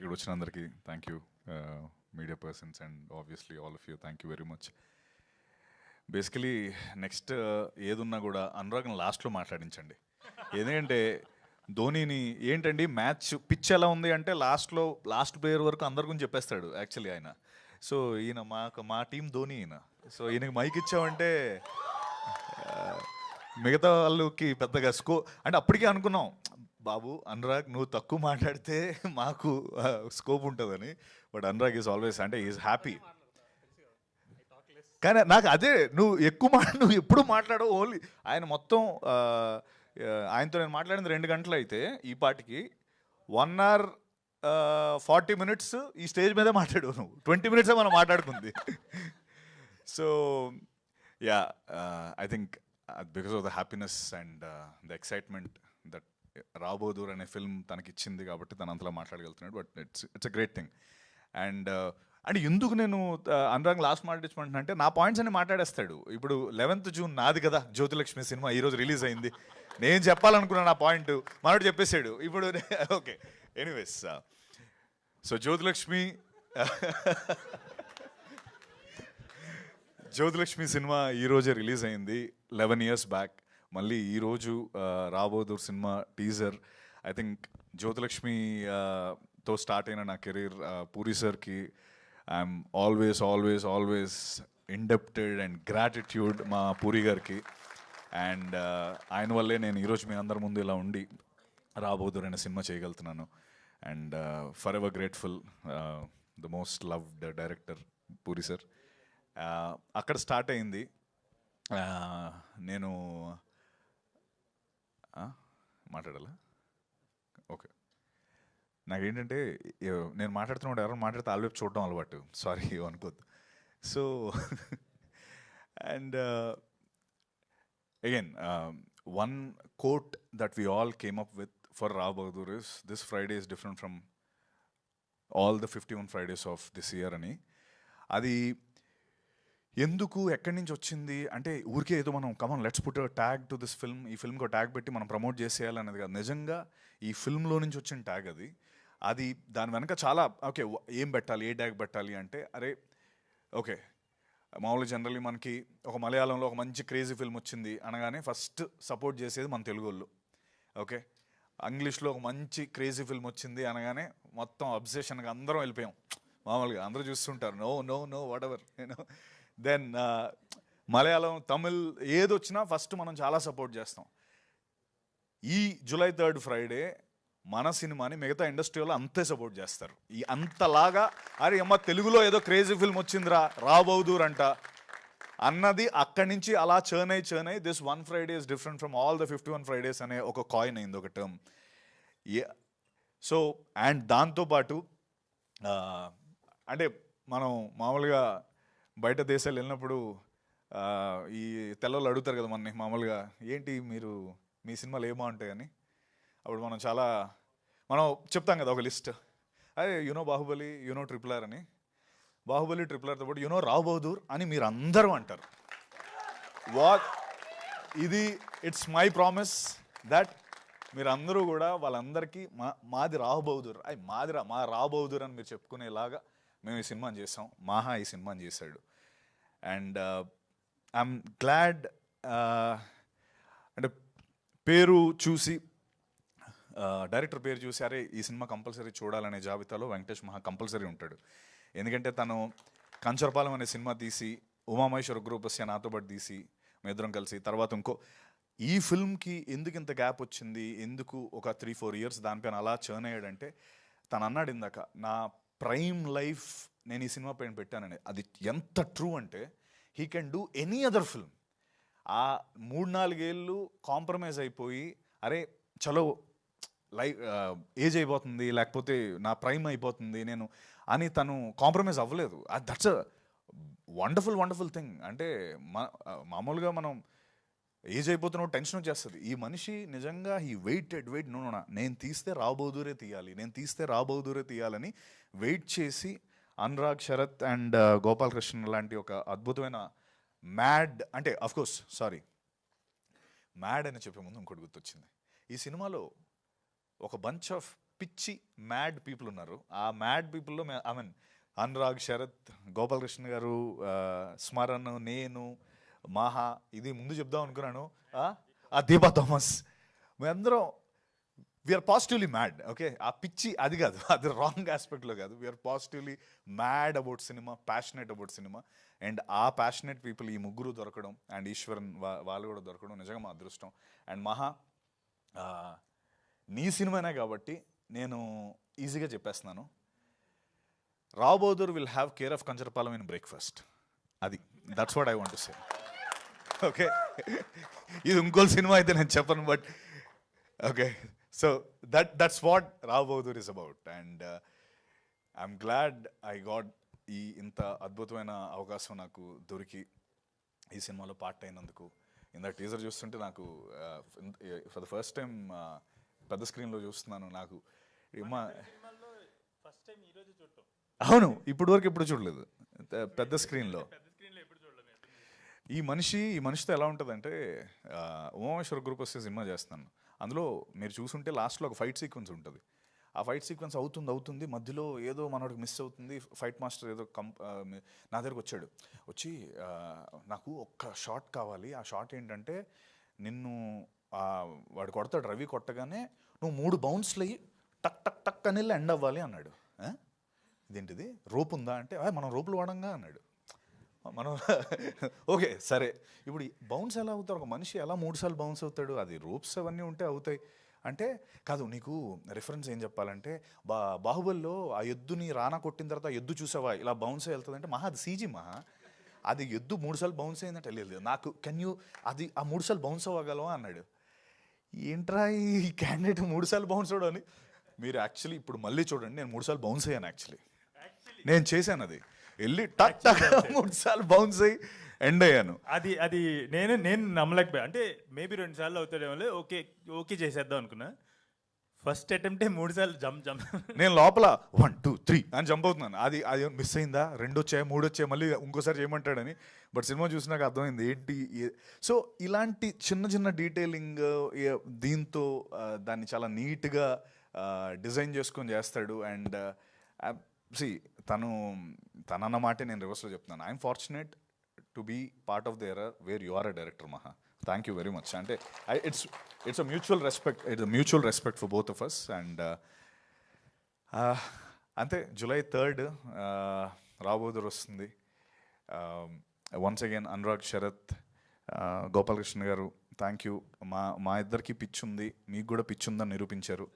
ఇక్కడ వచ్చినందరికీ thank you, media persons and obviously all of you, thank you very much. Basically next ఏదున్నా కూడా అనురాగ్ని లాస్ట్లో మాట్లాడించండి. ఎందుకంటే ధోనీని ఏంటండి మ్యాచ్ పిచ్ ఎలా ఉంది అంటే లాస్ట్ ప్లేయర్ వరకు అందరి గురించి చెప్పేస్తాడు యాక్చువల్లీ ఆయన. సో ఈయన మా టీం ధోని ఈయన. సో ఈయనకి మైక్ ఇచ్చామంటే మిగతా వాళ్ళకి పెద్దగా అంటే అప్పటికే అనుకున్నాం బాబు అనురాగ్ నువ్వు తక్కువ మాట్లాడితే మాకు స్కోప్ ఉంటుందని. బట్ అనురాగ్ ఈజ్ ఆల్వేస్ అంటే ఈజ్ హ్యాపీ. కానీ నాకు అదే నువ్వు ఎప్పుడు మాట్లాడవు ఓన్లీ ఆయన మొత్తం ఆయనతో నేను మాట్లాడింది 2 గంటలు అయితే ఈ పాటికి 1 hour 40 minutes ఈ స్టేజ్ మీదే మాట్లాడావు నువ్వు. 20 minutes మనం మాట్లాడుకుంది. So ya I think because of the happiness and the excitement that Rabodoor అనే ఫిల్మ్ తనకిచ్చింది కాబట్టి తను అంతలా మాట్లాడగలుగుతున్నాడు. But it's a great thing. And ఎందుకు నేను అనురాగ్ లాస్ట్ మాట్లాడించమంటున్నా అంటే నా పాయింట్స్ అన్ని మాట్లాడేస్తాడు. ఇప్పుడు 11th June నాది కదా జ్యోతిలక్ష్మి సినిమా ఈరోజు రిలీజ్ అయింది. నేను చెప్పాలనుకున్నా నా పాయింట్ మనోడు చెప్పేశాడు. ఇప్పుడు ఓకే ఎనీవేస్ సో జ్యోతిలక్ష్మి సినిమా ఈరోజే రిలీజ్ అయింది 11 years బ్యాక్. మళ్ళీ ఈరోజు రాబోదూర్ సినిమా టీజర్. ఐ థింక్ జ్యోతిలక్ష్మితో స్టార్ట్ అయిన నా కెరీర్ పూరి సార్కి I'm always indebted and gratitude మా పూరి గారికి. అండ్ ఆయన వల్లే నేను ఈరోజు మీ అందరి ముందు ఇలా ఉండి రాబోదూర్ అనే సినిమా చేయగలుగుతున్నాను. And for ever grateful the most loved director puri sir. అక్కడ స్టార్ట్ అయింది. నేను మాట్లాడాలా? ఓకే. నాకేంటంటే నేను మాట్లాడుతున్నాడు ఎవరైనా మాట్లాడితే ఆల్వేపు చూడడం అలవాటు. సారీ అనుకోద్దు. So and again one quote that we all came up with for Rao Bahadur is, this Friday is different from all the 51 Fridays of this year అని. అది ఎందుకు ఎక్కడి నుంచి వచ్చింది అంటే ఊరికే ఏదో మనం come on let's put tag to this film, ఈ ఫిల్మ్కి ట్యాగ్ పెట్టి మనం ప్రమోట్ చేసేయాలనేది కాదు. నిజంగా ఈ ఫిల్మ్లో నుంచి వచ్చిన ట్యాగ్ అది దాని వెనక చాలా ఓకే ఏం పెట్టాలి, ఏ ట్యాగ్ పెట్టాలి అంటే అరే ఓకే మామూలుగా జనరల్లీ మనకి ఒక మలయాళంలో ఒక మంచి క్రేజీ ఫిల్మ్ వచ్చింది అనగానే ఫస్ట్ సపోర్ట్ చేసేది మన తెలుగు వాళ్ళు. ఓకే ఇంగ్లీష్లో ఒక మంచి క్రేజీ ఫిల్మ్ వచ్చింది అనగానే మొత్తం అబ్సెషన్గా అందరం వెళ్ళిపోయాం. మామూలుగా అందరూ చూస్తుంటారు నో వాట్ ఎవర్ నేను. దెన్ మలయాళం, తమిళ్ ఏదొచ్చినా ఫస్ట్ మనం చాలా సపోర్ట్ చేస్తాం. ఈ July 3rd ఫ్రైడే మన సినిమాని మిగతా ఇండస్ట్రీలో అంతే సపోర్ట్ చేస్తారు. ఈ అంతలాగా అరే అమ్మ తెలుగులో ఏదో క్రేజీ ఫిల్మ్ వచ్చిందిరా రాబోదూర్ అంట అన్నది అక్కడి నుంచి అలా చర్న్ అయ్యి this 1 Friday is different from all the 51 Fridays అనే ఒక కాయిన్ అయింది, ఒక టర్మ్. సో అండ్ దాంతోపాటు అంటే మనం మామూలుగా బయట దేశాలు వెళ్ళినప్పుడు ఈ తెల్లలు అడుగుతారు కదా మనని మామూలుగా, ఏంటి మీరు మీ సినిమాలు ఏమో ఉంటాయని. అప్పుడు మనం చెప్తాం కదా ఒక లిస్ట్, అదే యూనో బాహుబలి, యూనో RRR అని. బాహుబలి RRRతో పాటు యూనో రావ్ బహదూర్ అని మీరు అందరూ అంటారు. ఇది ఇట్స్ మై ప్రామిస్ దట్ మీరందరూ కూడా వాళ్ళందరికీ మాది రావ్ బహదూర్, మా రావ్ బహదూర్ అని మీరు చెప్పుకునేలాగా మేము ఈ సినిమాని చేసాం. మాహా ఈ సినిమాని చేశాడు. అండ్ ఐఎమ్ గ్లాడ్ అంటే పేరు చూసి డైరెక్టర్ పేరు చూసి అరే ఈ సినిమా కంపల్సరీ చూడాలనే జాబితాలో వెంకటేష్ మహా కంపల్సరీ ఉంటాడు. ఎందుకంటే తను కంచరపాలెం అనే సినిమా తీసి ఉమామహేశ్వర గ్రూపస్య నాతో పాటు తీసి మేమిద్దరం కలిసి తర్వాత ఈ ఫిల్మ్కి ఎందుకు ఇంత గ్యాప్ వచ్చింది, ఎందుకు ఒక 3-4 years దానిపైన అలా చర్న్ అయ్యాడంటే తను అన్నాడు ఇందాక నా ప్రైమ్ లైఫ్ నేను ఈ సినిమా పైన పెట్టానని. అది ఎంత ట్రూ అంటే he can do any other film. ఆ 3-4 ఏళ్ళు కాంప్రమైజ్ అయిపోయి అరే చలో ఏజ్ అయిపోతుంది లేకపోతే నా ప్రైమ్ అయిపోతుంది నేను అని తను కాంప్రమైజ్ అవ్వలేదు. That's a wonderful thing. అంటే మామూలుగా మనం ఏజ్ అయిపోతున్నప్పుడు టెన్షన్ వచ్చేస్తుంది. ఈ మనిషి నిజంగా ఈ వెయిట్ నేను తీస్తే రాబోదూరే తీయాలని వెయిట్ చేసి అనురాగ్, శరత్ అండ్ గోపాలకృష్ణ లాంటి ఒక అద్భుతమైన మ్యాడ్ అంటే అఫ్కోర్స్ మ్యాడ్ అని చెప్పే ముందు ఇంకోటి గుర్తొచ్చింది. ఈ సినిమాలో ఒక బంచ్ ఆఫ్ పిచ్చి మ్యాడ్ పీపుల్ ఉన్నారు. ఆ మ్యాడ్ పీపుల్లో ఐ మీన్ అనురాగ్, శరత్, గోపాలకృష్ణ గారు, స్మరణ్, నేను, మాహా, ఇది ముందు చెప్దాం అనుకున్నాను, దీపా థామస్, మేమందరం వీఆర్ పాజిటివ్లీ మ్యాడ్. ఓకే, ఆ పిచ్చి అది కాదు, అది రాంగ్ ఆస్పెక్ట్లో కాదు. We are positively mad about cinema, passionate about cinema. And ఆ ప్యాషనెట్ పీపుల్ ఈ ముగ్గురు దొరకడం, అండ్ ఈశ్వరన్ వాళ్ళు కూడా దొరకడం నిజంగా మా అదృష్టం. అండ్ మహా, నీ సినిమానే కాబట్టి నేను ఈజీగా చెప్పేస్తున్నాను, Rao Bahadur will have care of Kancharapalem in breakfast. అది that's what I want to say. Okay, ఇది ఇంకో సినిమా అయితే నేను చెప్పను, but okay, so that's what Rao Bahadur is about. And I'm glad I got ఈ ఇంత అద్భుతమైన అవకాశం నాకు దొరికి ఈ సినిమాలో పార్ట్ అయినందుకు. ఇందాక టీజర్ చూస్తుంటే నాకు ఫర్ ద ఫస్ట్ టైం పెద్ద స్క్రీన్లో చూస్తున్నాను. నాకు అవును, ఇప్పుడు వరకు ఎప్పుడు చూడలేదు పెద్ద స్క్రీన్లో. ఈ మనిషితో ఎలా ఉంటుందంటే, ఉమామేశ్వర గ్రూప్ వస్తే సినిమా చేస్తున్నాను, అందులో మీరు చూసుంటే లాస్ట్లో ఒక ఫైట్ సీక్వెన్స్ ఉంటుంది. ఆ ఫైట్ సీక్వెన్స్ అవుతుంది, మధ్యలో ఏదో మనోడికి మిస్ అవుతుంది. ఫైట్ మాస్టర్ ఏదో నా దగ్గరకు వచ్చి నాకు ఒక్క షాట్ కావాలి. ఆ షాట్ ఏంటంటే, నిన్ను వాడు కొడతాడు, రవి కొట్టగానే నువ్వు 3 బౌన్స్లు అయ్యి టక్ టక్ టక్ అని ఎండ్ అవ్వాలి అన్నాడు. ఇదేంటిది, రోప్ ఉందా అంటే, మనం రోపులు వాడంగా అన్నాడు. మనం ఓకే సరే, ఇప్పుడు బౌన్స్ ఎలా అవుతారు, ఒక మనిషి ఎలా 3 సార్లు బౌన్స్ అవుతాడు, అది రోప్స్ అవన్నీ ఉంటే అవుతాయి అంటే. కాదు, నీకు రిఫరెన్స్ ఏం చెప్పాలంటే, బాహుబలిలో ఆ ఎద్దుని రానా కొట్టిన తర్వాత ఆ ఎద్దు చూసావా ఇలా బౌన్స్ వెళ్తుంది అంటే, మహా అది సీజీ, మహా అది ఎద్దు 3 సార్లు బౌన్స్ అయిందంటే, లేదు నాకు అది ఆ 3 సార్లు బౌన్స్ అవ్వగలవా అన్నాడు. ఏంట్రా ఈ క్యాండిడేట్ 3 సార్లు బౌన్స్ అవడం అని. మీరు యాక్చువల్లీ ఇప్పుడు మళ్ళీ చూడండి, నేను 3 సార్లు బౌన్స్ అయ్యాను. యాక్చువల్లీ నేను చేశాను, అది వెళ్ళి టక్ టక్ 3 సార్లు బౌన్స్ అయ్యి ఎండ్ అయ్యాను. అది నేను నమ్మలేకపోయా. అంటే మేబీ 2 సార్లు అవుతాడేమో, ఓకే చేసేద్దాం అనుకున్నా. ఫస్ట్ అటెంప్టే 3 సార్లు జంప్. నేను లోపల 1 2 3 అని జంప్ అవుతున్నాను. అది మిస్ అయిందా, 2 వచ్చాయి 3 వచ్చాయి, మళ్ళీ ఇంకోసారి చేయమంటాడని. బట్ సినిమా చూసినాక అర్థమైంది ఏంటి. సో ఇలాంటి చిన్న డీటెయిలింగ్ దీంతో దాన్ని చాలా నీట్గా డిజైన్ చేసుకొని చేస్తాడు. అండ్ తనన్న మాటే నేను రివర్స్లో చెప్తున్నాను. I'm fortunate to be part of the era where you are a director, Maha. Thank you very much. అంటే it's a mutual respect for both of us. And అంతే, July 3rd రావ్ బహదూర్ వస్తుంది. Once again Anurag, Sharath, Gopalakrishna garu, thank you. మా ఇద్దరికి pitch ఉంది, మీకు కూడా pitch ఉందని నిరూపించారు.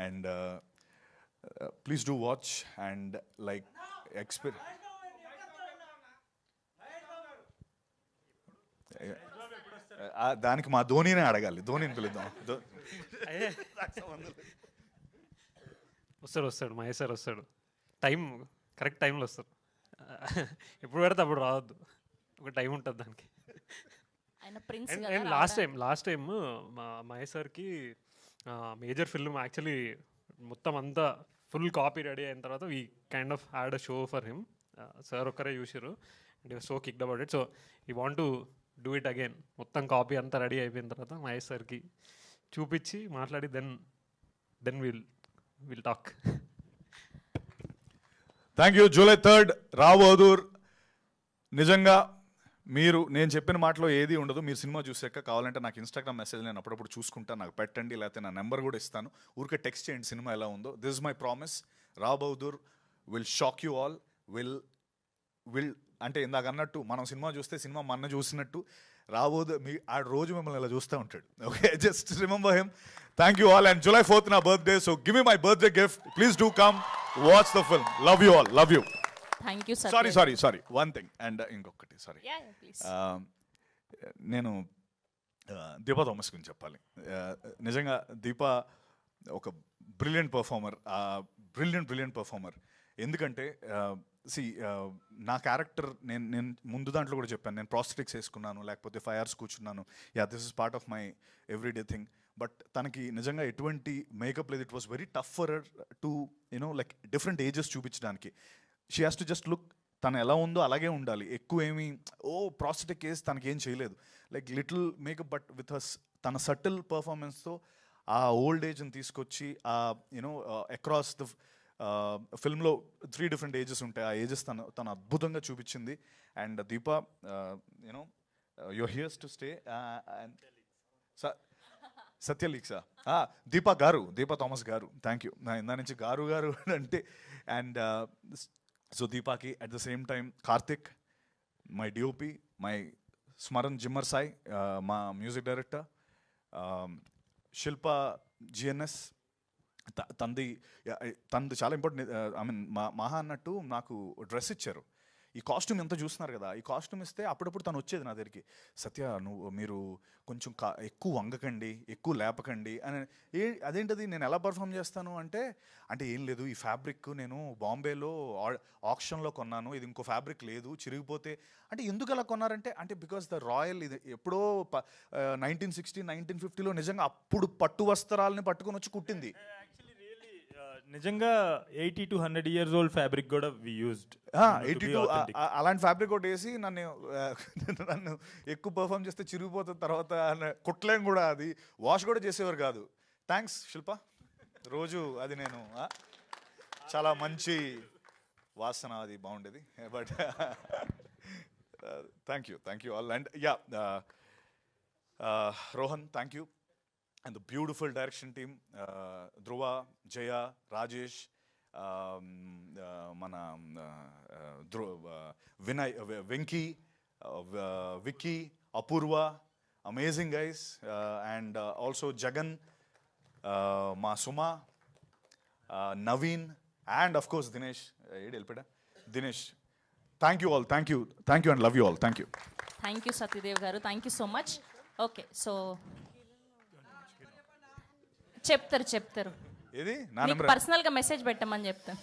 And please do watch and like దానికి మా ధోనినే అడగాలి, ధోనిని పిలుద్దాం. వస్తాడు మహేష్ సార్ వస్తాడు, కరెక్ట్ టైంలో వస్తారు. ఎప్పుడు పెడితే అప్పుడు రావద్దు, ఒక టైం ఉంటుంది దానికి. లాస్ట్ టైం మా మహేష్ సార్కి మేజర్ ఫిల్మ్ యాక్చువల్లీ మొత్తం అంతా ఫుల్ కాపీ రెడీ అయిన తర్వాత we kind of had a show for him. Sir ఒక్కరే చూసారు and you so kicked about it. So you want to do it again. మొత్తం కాపీ అంతా రెడీ అయిపోయిన తర్వాత మహేష్ సార్కి చూపించి మాట్లాడి then will talk. Thank you. July 3rd Rao Bahadur. నిజంగా నేను చెప్పిన మాటలో ఏది ఉండదు. మీరు సినిమా చూసాక కావాలంటే నాకు ఇన్స్టాగ్రామ్ మెసేజ్ నేను అప్పుడప్పుడు చూసుకుంటాను, నాకు పెట్టండి, లేకపోతే నా నెంబర్ కూడా ఇస్తాను. ఊరికే టెక్స్ట్ చేయండి సినిమా ఎలా ఉందో. This is my promise. Rao Bahadur will shock you all. Will అంటే ఇందాక అన్నట్టు, మనం సినిమా చూస్తే సినిమా మన చూసినట్టు రావ్ బహదూర్ ఆ రోజు మిమ్మల్ని ఇలా చూస్తూ ఉంటాడు. Okay, just remember him. Thank you all. And July 4th నా birthday, so give me my birthday gift. Please do come watch the film. Love you all. Love you. Thank you. Sorry one thing and ఇంకొకటి, sorry, నేను Deepa Thomas గురించి చెప్పాలి. నిజంగా దీపా ఒక brilliant performer. ఎందుకంటే నా character నేను ముందు దాంట్లో కూడా చెప్పాను, నేను ప్రాస్థెటిక్స్ వేసుకున్నాను, లేకపోతే 5 hours కూర్చున్నాను. This is part of my everyday thing. But తనకి నిజంగా ఎటువంటి మేకప్ లేదు. It was very tough for her to like different ages చూపించడానికి. She has to just look, తను ఎలా ఉందో అలాగే ఉండాలి. ఎక్కువ ఏమి ప్రాస్థెటిక్ వేసి తనకి ఏం చేయలేదు, like little makeup, but with తన సటిల్ పర్ఫార్మెన్స్తో ఆ ఓల్డ్ ఏజ్ని తీసుకొచ్చి యూనో అక్రాస్ ద ఫిల్మ్లో 3 డిఫరెంట్ ఏజెస్ ఉంటాయి. ఆ ఏజెస్ తను అద్భుతంగా చూపించింది. And Deepa you know you're here's to stay. సత్యలీక్సా Deepa Thomas garu, thank you. ఇందా నుంచి గారు అంటే. అండ్ సో దీపాకి at the same time Karthik, my DOP, my Smaran జిమ్మర్ సాయి, మా మ్యూజిక్ డైరెక్టర్, శిల్ప జిఎన్ఎస్, తనది చాలా ఇంపార్టెంట్. ఐ మీన్ మహా అన్నట్టు నాకు డ్రెస్ ఇచ్చారు. ఈ కాస్ట్యూమ్ ఎంత చూస్తున్నారు కదా, ఈ కాస్ట్యూమ్ ఇస్తే అప్పుడప్పుడు తను వచ్చేది నా దగ్గరికి, సత్య మీరు కొంచెం ఎక్కువ వంగకండి, ఎక్కువ లేపకండి అని. అదేంటది నేను ఎలా పర్ఫామ్ చేస్తాను అంటే ఏం లేదు, ఈ ఫ్యాబ్రిక్ నేను బాంబేలో ఆక్షన్లో కొన్నాను, ఇది ఇంకో ఫ్యాబ్రిక్ లేదు, చిరిగిపోతే. అంటే ఎందుకు అలా కొన్నారంటే బికాస్ ద రాయల్, ఇది ఎప్పుడో 1960, 1950లో నిజంగా అప్పుడు పట్టు వస్త్రాలని పట్టుకొని వచ్చి కుట్టింది. నిజంగా 80 to 100 years old ఫ్యాబ్రిక్ కూడా వి యూజ్డ్. 82 అలాంటి ఫ్యాబ్రిక్ ఒకటి వేసి నన్ను ఎక్కువ పర్ఫామ్ చేస్తే చిరిగిపోతుంది తర్వాత కుట్టలేం కూడా, అది వాష్ కూడా చేసేవారు కాదు. థ్యాంక్స్ శిల్ప, రోజు అది నేను చాలా మంచి వాసన, అది బాగుండేది. But thank you all. And Rohan, thank you. And the beautiful direction team, Dhruva, Jaya, Rajesh, Vinay, Venki, Vicky, Apurva, amazing guys, and also Jagan, Ma Suma, Naveen, and of course Dinesh. Dinesh, thank you all, thank you and love you all, thank you. Thank you Satyadev garu, thank you so much. Okay, so చెప్తారు ఏది నా నీకు number పర్సనల్గా message పెట్టమని చెప్తాను.